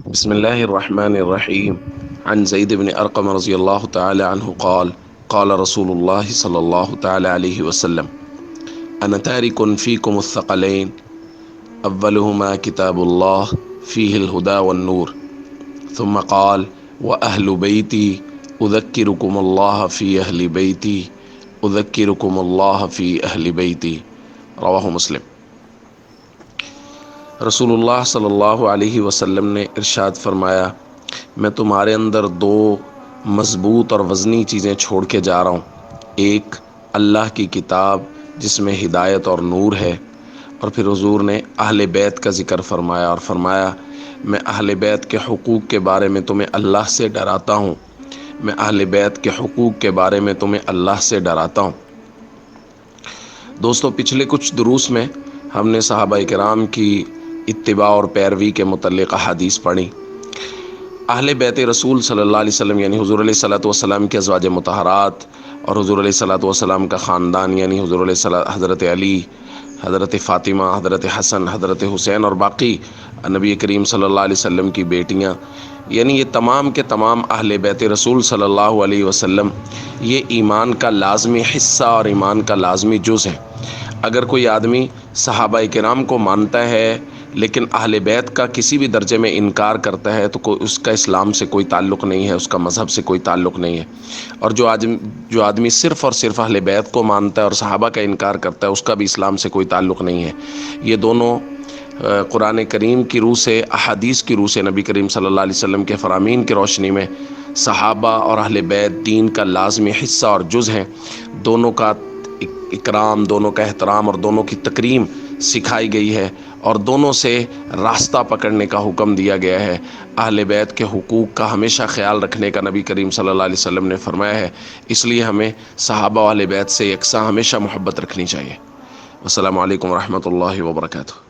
بسم الله الرحمن الرحيم. عن زيد بن أرقم رضي الله تعالى عنه قال قال رسول الله صلى الله تعالى عليه وسلم: أنا تارك فيكم الثقلين أولهما كتاب الله فيه الهدى والنور، ثم قال: وأهل بيتي أذكركم الله في أهل بيتي أذكركم الله في أهل بيتي. رواه مسلم۔ رسول اللہ صلی اللہ علیہ وسلم نے ارشاد فرمایا، میں تمہارے اندر دو مضبوط اور وزنی چیزیں چھوڑ کے جا رہا ہوں۔ ایک اللہ کی کتاب جس میں ہدایت اور نور ہے، اور پھر حضور نے اہل بیت کا ذکر فرمایا اور فرمایا میں اہل بیت کے حقوق کے بارے میں تمہیں اللہ سے ڈراتا ہوں، میں اہل بیت کے حقوق کے بارے میں تمہیں اللہ سے ڈراتا ہوں۔ دوستو، پچھلے کچھ دروس میں ہم نے صحابہ کرام کی اتباع اور پیروی کے متعلق احادیث پڑھی۔ اہل بیت رسول صلی اللہ علیہ وسلم یعنی حضور علیہ الصلوۃ والسلام کے ازواج مطہرات اور حضور علیہ الصلوۃ والسلام کا خاندان یعنی حضرت علی، حضرت فاطمہ، حضرت حسن، حضرت حسین اور باقی نبی کریم صلی اللہ علیہ وسلم کی بیٹیاں، یعنی یہ تمام کے تمام اہل بیت رسول صلی اللہ علیہ وسلم یہ ایمان کا لازمی حصہ اور ایمان کا لازمی جز ہے۔ اگر کوئی آدمی صحابہ کرام کو مانتا ہے لیکن اہل بیت کا کسی بھی درجے میں انکار کرتا ہے تو اس کا اسلام سے کوئی تعلق نہیں ہے، اس کا مذہب سے کوئی تعلق نہیں ہے۔ اور جو آدمی صرف اور صرف اہل بیت کو مانتا ہے اور صحابہ کا انکار کرتا ہے، اس کا بھی اسلام سے کوئی تعلق نہیں ہے۔ یہ دونوں قرآن کریم کی روح سے، احادیث کی روح سے، نبی کریم صلی اللہ علیہ وسلم کے فرامین کی روشنی میں صحابہ اور اہل بیت دین کا لازمی حصہ اور جز ہیں۔ دونوں کا اکرام، دونوں کا احترام اور دونوں کی تکریم سکھائی گئی ہے، اور دونوں سے راستہ پکڑنے کا حکم دیا گیا ہے۔ اہل بیت کے حقوق کا ہمیشہ خیال رکھنے کا نبی کریم صلی اللہ علیہ وسلم نے فرمایا ہے، اس لیے ہمیں صحابہ و اہل بیت سے یکساں ہمیشہ محبت رکھنی چاہیے۔ السلام علیکم ورحمۃ اللہ وبرکاتہ۔